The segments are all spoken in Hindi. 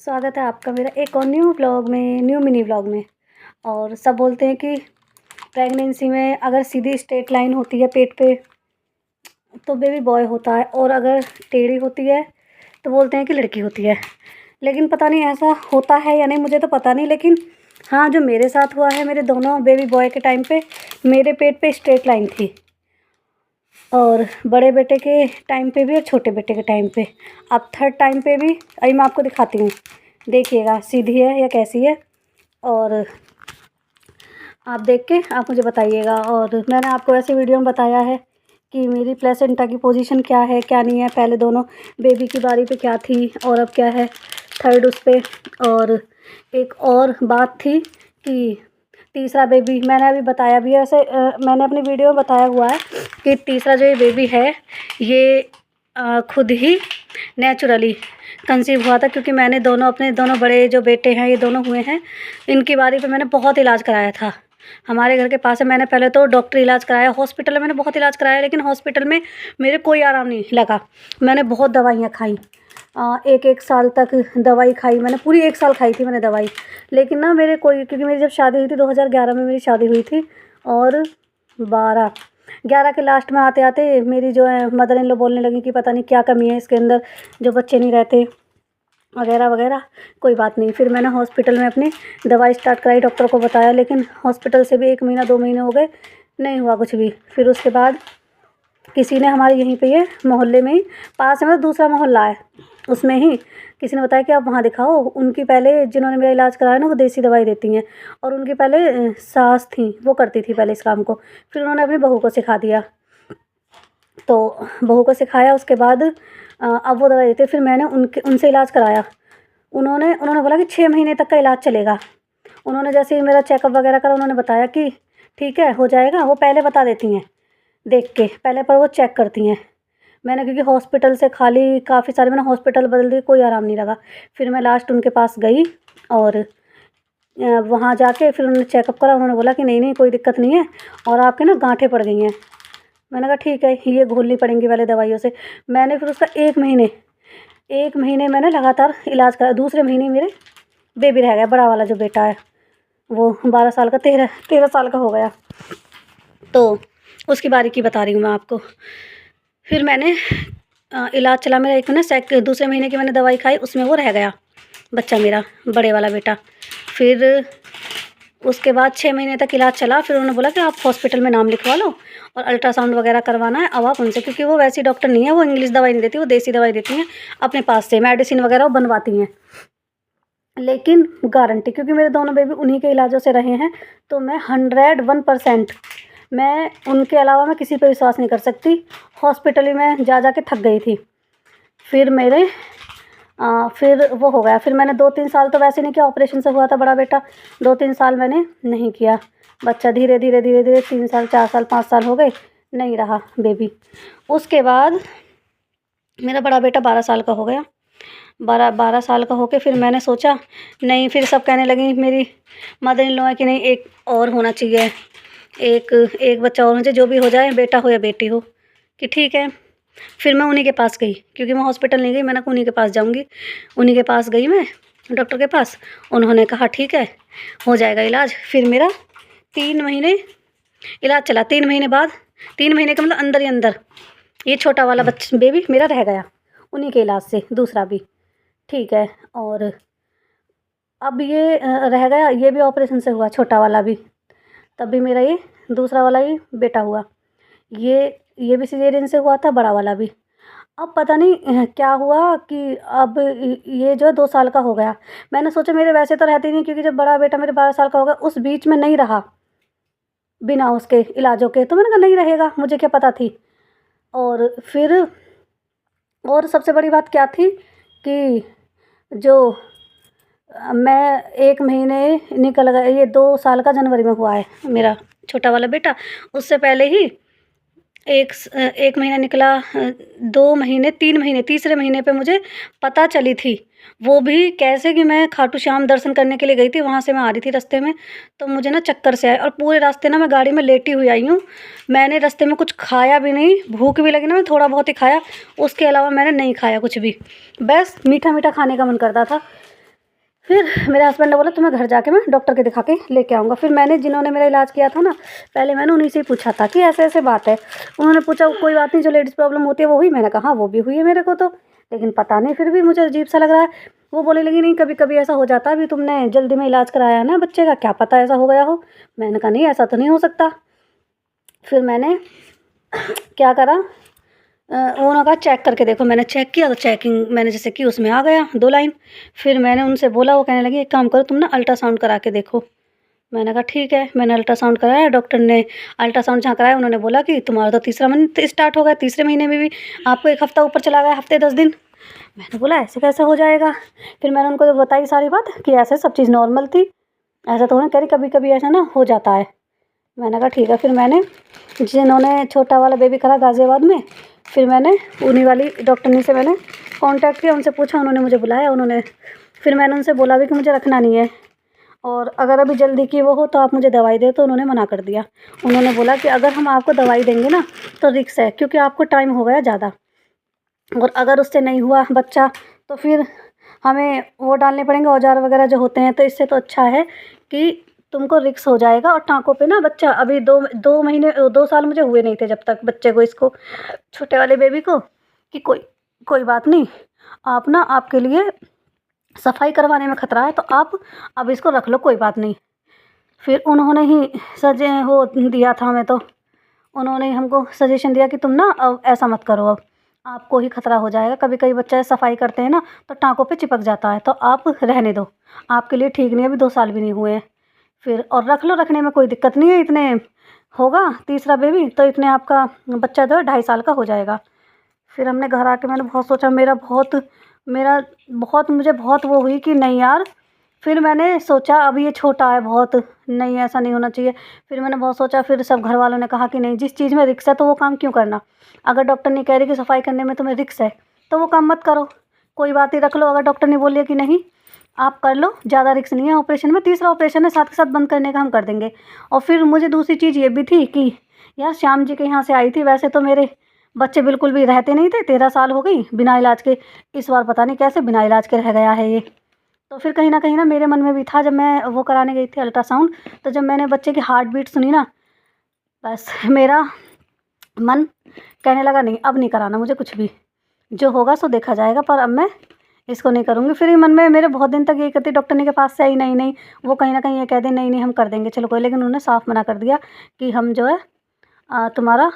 स्वागत है आपका मेरा एक और न्यू व्लॉग में, न्यू मिनी व्लॉग में। और सब बोलते हैं कि प्रेगनेंसी में अगर सीधी स्ट्रेट लाइन होती है पेट पे तो बेबी बॉय होता है, और अगर टेढ़ी होती है तो बोलते हैं कि लड़की होती है। लेकिन पता नहीं ऐसा होता है या नहीं, मुझे तो पता नहीं। लेकिन हाँ, जो मेरे साथ हुआ है, मेरे दोनों बेबी बॉय के टाइम पे मेरे पेट पे स्ट्रेट लाइन थी, और बड़े बेटे के टाइम पे भी और छोटे बेटे के टाइम पे। अब थर्ड टाइम पे भी अभी मैं आपको दिखाती हूँ, देखिएगा सीधी है या कैसी है, और आप देख के आप मुझे बताइएगा। और मैंने आपको ऐसे वीडियो में बताया है कि मेरी प्लेसेंटा की पोजीशन क्या है क्या नहीं है, पहले दोनों बेबी की बारी पे क्या थी और अब क्या है थर्ड उस पर। और एक और बात थी कि तीसरा बेबी मैंने अभी बताया भी है, ऐसे मैंने अपनी वीडियो में बताया हुआ है कि तीसरा जो ये बेबी है ये खुद ही नेचुरली कंसीव हुआ था, क्योंकि मैंने अपने दोनों बड़े जो बेटे हैं ये दोनों हुए हैं, इनकी बारी पे मैंने बहुत इलाज कराया था। हमारे घर के पास है, मैंने पहले तो डॉक्टरी इलाज कराया, हॉस्पिटल में मैंने बहुत इलाज कराया, लेकिन हॉस्पिटल में मेरे कोई आराम नहीं लगा। मैंने बहुत दवाइयाँ खाई, एक साल तक दवाई खाई मैंने, पूरी 1 साल खाई थी मैंने दवाई। लेकिन ना मेरे कोई, क्योंकि मेरी जब शादी हुई थी 2011 में मेरी शादी हुई थी, और 11 के लास्ट में आते आते मेरी जो है मदर इन लॉ बोलने लगी कि पता नहीं क्या कमी है इसके अंदर, जो बच्चे नहीं रहते वगैरह वगैरह। कोई बात नहीं, फिर मैंने हॉस्पिटल में अपनी दवाई स्टार्ट कराई, डॉक्टर को बताया, लेकिन हॉस्पिटल से भी 1 महीना 2 महीने हो गए, नहीं हुआ कुछ भी। फिर उसके बाद किसी ने हमारे यहीं पे ये मोहल्ले में ही पास में, मतलब दूसरा मोहल्ला है, उसमें ही किसी ने बताया कि आप वहाँ दिखाओ। उनकी पहले जिन्होंने मेरा इलाज कराया ना वो देसी दवाई देती हैं, और उनकी पहले सास थी, वो करती थी पहले इस काम को, फिर उन्होंने अपनी बहू को सिखा दिया। तो बहू को सिखाया, उसके बाद अब वो दवाई देते। फिर मैंने उनसे इलाज कराया। उन्होंने बोला कि 6 महीने तक का इलाज चलेगा। उन्होंने जैसे ही मेरा चेकअप वगैरह करा, उन्होंने बताया कि ठीक है हो जाएगा। वो पहले बता देती हैं देख के, पहले पर वो चेक करती हैं। मैंने क्योंकि हॉस्पिटल से खाली काफ़ी सारे मैंने हॉस्पिटल बदल दिए, कोई आराम नहीं लगा। फिर मैं लास्ट उनके पास गई, और वहाँ जाके फिर उन्होंने चेकअप करा। उन्होंने बोला कि नहीं नहीं कोई दिक्कत नहीं है, और आपके ना गांठें पड़ गई हैं। मैंने कहा ठीक है, ये घोलनी पड़ेंगी वाले दवाइयों से। मैंने फिर उसका 1 महीने मैंने लगातार इलाज करा। दूसरे महीने मेरे बेबी रह गया, बड़ा वाला जो बेटा है वो 12 साल का, 13 साल का हो गया। तो उसकी बारी की बता रही हूँ मैं आपको। फिर मैंने इलाज चला मेरा 1 महीना, दूसरे महीने की मैंने दवाई खाई, उसमें वो रह गया बच्चा मेरा, बड़े वाला बेटा। फिर उसके बाद 6 महीने तक इलाज चला। फिर उन्होंने बोला कि आप हॉस्पिटल में नाम लिखवा लो और अल्ट्रासाउंड वगैरह करवाना है अब आप उनसे, क्योंकि वो वैसी डॉक्टर नहीं है, वो इंग्लिश दवाई नहीं देती, वो देसी दवाई देती हैं अपने पास से, मेडिसिन वगैरह वो बनवाती हैं। लेकिन गारंटी, क्योंकि मेरे दोनों बेबी उन्हीं के इलाजों से रहे हैं, तो मैं 101% मैं उनके अलावा मैं किसी पर विश्वास नहीं कर सकती। हॉस्पिटल में जा के थक गई थी। फिर मेरे फिर वो हो गया। फिर मैंने 2-3 साल तो वैसे नहीं किया, ऑपरेशन से हुआ था बड़ा बेटा, 2-3 साल मैंने नहीं किया। बच्चा धीरे धीरे 3 साल 4 साल 5 साल हो गए, नहीं रहा बेबी। उसके बाद मेरा बड़ा बेटा 12 साल का हो गया। 12 साल का होके फिर मैंने सोचा नहीं, फिर सब कहने लगी मेरी मदर इन लॉ है कि नहीं एक और होना चाहिए, एक बच्चा और होना चाहिए, जो भी हो जाए, बेटा हो या बेटी हो, कि ठीक है। फिर मैं उन्हीं के पास गई, क्योंकि मैं हॉस्पिटल नहीं गई, मैंने कहा उन्हीं के पास जाऊंगी। उन्हीं के पास गई मैं डॉक्टर के पास, उन्होंने कहा ठीक है हो जाएगा इलाज। फिर मेरा 3 महीने इलाज चला। 3 महीने बाद, 3 महीने के मतलब अंदर ही अंदर ये छोटा वाला बच्चा बेबी मेरा रह गया उन्हीं के इलाज से, दूसरा भी ठीक है। और अब ये रह गया, ये भी ऑपरेशन से हुआ, छोटा वाला भी, तब भी मेरा ये दूसरा वाला ही बेटा हुआ। ये भी सिजेरियन से हुआ था, बड़ा वाला भी। अब पता नहीं क्या हुआ कि अब ये जो 2 साल का हो गया। मैंने सोचा मेरे वैसे तो रहते नहीं, क्योंकि जब बड़ा बेटा मेरे 12 साल का हो गया, उस बीच में नहीं रहा बिना उसके इलाजों के, तो मैंने कहा नहीं रहेगा, मुझे क्या पता थी। और फिर और सबसे बड़ी बात क्या थी कि जो मैं 1 महीने निकल गया, ये 2 साल का जनवरी में हुआ है मेरा छोटा वाला बेटा। उससे पहले ही एक महीना निकला, 2 महीने 3 महीने, तीसरे महीने पे मुझे पता चली थी। वो भी कैसे कि मैं खाटू श्याम दर्शन करने के लिए गई थी, वहाँ से मैं आ रही थी रास्ते में, तो मुझे ना चक्कर से आए, और पूरे रास्ते ना मैं गाड़ी में लेटी हुई आई हूँ। मैंने रास्ते में कुछ खाया भी नहीं, भूख भी लगी ना, मैं थोड़ा बहुत ही खाया, उसके अलावा मैंने नहीं खाया कुछ भी, बस मीठा मीठा खाने का मन करता था। फिर मेरे हस्बैंड ने बोला तुम्हें घर जाके मैं डॉक्टर के दिखा के लेके आऊँगा। फिर मैंने जिन्होंने मेरा इलाज किया था ना, पहले मैंने उन्हीं से ही पूछा था कि ऐसे ऐसे बात है। उन्होंने पूछा कोई बात नहीं, जो लेडीज़ प्रॉब्लम होती है वो हुई। मैंने कहा हाँ वो भी हुई है मेरे को तो, लेकिन पता नहीं फिर भी मुझे अजीब सा लग रहा है। वो बोलने लगी नहीं कभी कभी ऐसा हो जाता है, अभी तुमने जल्दी में इलाज कराया है ना बच्चे का, क्या पता ऐसा हो गया हो। मैंने कहा नहीं ऐसा तो नहीं हो सकता। फिर मैंने क्या करा, उन्होंने कहा चेक करके देखो। मैंने चेक किया तो चेकिंग मैंने जैसे की उसमें आ गया 2 लाइन। फिर मैंने उनसे बोला, वो कहने लगी एक काम करो तुम ना अल्ट्रासाउंड करा के देखो। मैंने कहा ठीक है। मैंने अल्ट्रासाउंड कराया, डॉक्टर ने अल्ट्रासाउंड जहाँ कराया उन्होंने बोला कि तुम्हारा तो तीसरा मंथ स्टार्ट हो गया, तीसरे महीने में भी आपको 1 हफ़्ता ऊपर चला गया, हफ़्ते 10 दिन। मैंने बोला ऐसे कैसे हो जाएगा। फिर मैंने उनको बताई सारी बात कि ऐसे सब चीज़ नॉर्मल थी, ऐसा तो ना कह रही कभी कभी ऐसा ना हो जाता है। मैंने कहा ठीक है। फिर मैंने जिन्होंने छोटा वाला बेबी करा गाज़ियाबाद में, फिर मैंने उन्हीं वाली डॉक्टरनी से मैंने कांटेक्ट किया, उनसे पूछा, उन्होंने मुझे बुलाया। उन्होंने फिर मैंने उनसे बोला भी कि मुझे रखना नहीं है, और अगर अभी जल्दी की वो हो तो आप मुझे दवाई दे। तो उन्होंने मना कर दिया। उन्होंने बोला कि अगर हम आपको दवाई देंगे ना तो रिस्क है, क्योंकि आपको टाइम हो गया ज़्यादा, और अगर उससे नहीं हुआ बच्चा तो फिर हमें वो डालने पड़ेंगे औजार वगैरह जो होते हैं। तो इससे तो अच्छा है कि तुमको रिस्क हो जाएगा। और टाँकों पे ना बच्चा अभी 2 महीने 2 साल मुझे हुए नहीं थे जब तक बच्चे को, इसको छोटे वाले बेबी को, कि कोई कोई बात नहीं, आप ना आपके लिए सफाई करवाने में खतरा है तो आप अब इसको रख लो, कोई बात नहीं। फिर उन्होंने ही सजे वो दिया था हमें, तो उन्होंने हमको सजेशन दिया कि तुम ना अब ऐसा मत करो, अब आपको ही खतरा हो जाएगा। कभी कभी बच्चे सफाई करते हैं ना तो टाँकों पे चिपक जाता है, तो आप रहने दो, आपके लिए ठीक नहीं है, अभी 2 साल भी नहीं हुए हैं। फिर और रख लो, रखने में कोई दिक्कत नहीं है, इतने होगा तीसरा बेबी तो इतने आपका बच्चा जो है 2.5 साल का हो जाएगा। फिर हमने घर आके मैंने बहुत सोचा, मुझे बहुत वो हुई कि नहीं यार। फिर मैंने सोचा अब ये छोटा है बहुत, नहीं ऐसा नहीं होना चाहिए। फिर मैंने बहुत सोचा, फिर सब घर वालों ने कहा कि नहीं, जिस चीज़ में रिस्क है तो वो काम क्यों करना। अगर डॉक्टर नहीं कह रही कि सफाई करने में तुम्हें रिस्क है तो वो काम मत करो, कोई बात नहीं रख लो। अगर डॉक्टर ने बोल दिया कि नहीं आप कर लो, ज़्यादा रिस्क नहीं है ऑपरेशन में, तीसरा ऑपरेशन है साथ के साथ बंद करने का, हम कर देंगे। और फिर मुझे दूसरी चीज़ ये भी थी कि यार श्याम जी के यहाँ से आई थी, वैसे तो मेरे बच्चे बिल्कुल भी रहते नहीं थे, 13 साल हो गई बिना इलाज के, इस बार पता नहीं कैसे बिना इलाज के रह गया है ये। तो फिर कहीं ना मेरे मन में भी था, जब मैं वो कराने गई थी अल्ट्रासाउंड, तो जब मैंने बच्चे की हार्ट बीट सुनी ना, बस मेरा मन कहने लगा नहीं अब नहीं कराना मुझे कुछ भी, जो होगा सो देखा जाएगा, पर अब मैं इसको नहीं करूँगी। फिर ये मन में मेरे बहुत दिन तक यही करती, डॉक्टर ने के पास से आई, नहीं नहीं वो कहीं ना कहीं ये कह दे नहीं नहीं हम कर देंगे चलो कोई, लेकिन उन्होंने साफ मना कर दिया कि हम जो है तुम्हारा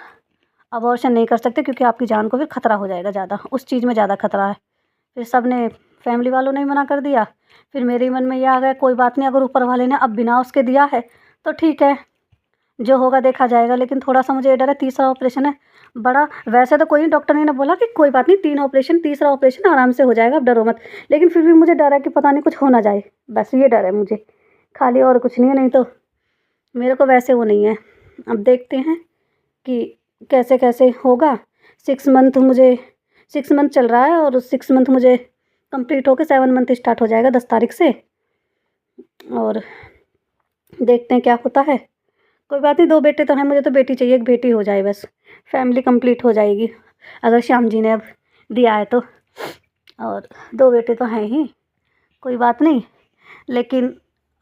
अबॉर्शन नहीं कर सकते, क्योंकि आपकी जान को फिर खतरा हो जाएगा ज़्यादा, उस चीज़ में ज़्यादा खतरा है। फिर सब ने, फैमिली वालों ने मना कर दिया। फिर मेरे मन में ये आ गया कोई बात नहीं, अगर ऊपर वाले ने अब बिना उसके दिया है तो ठीक है, जो होगा देखा जाएगा। लेकिन थोड़ा सा मुझे ये डर है, तीसरा ऑपरेशन है बड़ा, वैसे तो कोई नहीं, डॉक्टर ने बोला कि कोई बात नहीं 3 ऑपरेशन, तीसरा ऑपरेशन आराम से हो जाएगा, अब डरो मत। लेकिन फिर भी मुझे डर है कि पता नहीं कुछ हो ना जाए, बस ये डर है मुझे खाली, और कुछ नहीं है। नहीं तो मेरे को वैसे वो नहीं है। अब देखते हैं कि कैसे कैसे होगा। 6 मंथ चल रहा है, और 6 मंथ मुझे कंप्लीट होकर 7 मंथ स्टार्ट हो जाएगा 10 तारीख से, और देखते हैं क्या होता है। कोई बात नहीं, 2 बेटे तो हैं, मुझे तो बेटी चाहिए, 1 बेटी हो जाए बस, फैमिली कंप्लीट हो जाएगी अगर श्याम जी ने अब दिया है तो। और 2 बेटे तो हैं ही, कोई बात नहीं। लेकिन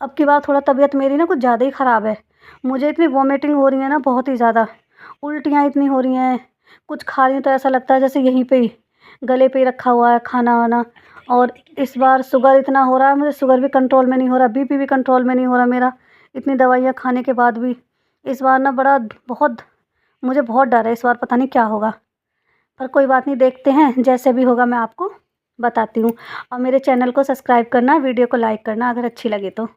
अब की बार थोड़ा तबीयत मेरी ना कुछ ज़्यादा ही ख़राब है, मुझे इतनी वॉमिटिंग हो रही है ना, बहुत ही ज़्यादा उल्टियाँ इतनी हो रही हैं, कुछ खा रही हूँ तो ऐसा लगता है जैसे यहीं पे ही गले पे ही रखा हुआ है खाना वाना। और इस बार शुगर इतना हो रहा है मुझे, शुगर भी कंट्रोल में नहीं हो रहा, बीपी भी कंट्रोल में नहीं हो रहा मेरा, इतनी दवाइयाँ खाने के बाद भी। इस बार ना मुझे बहुत डर है इस बार, पता नहीं क्या होगा, पर कोई बात नहीं, देखते हैं जैसे भी होगा मैं आपको बताती हूँ। और मेरे चैनल को सब्सक्राइब करना, वीडियो को लाइक करना अगर अच्छी लगे तो।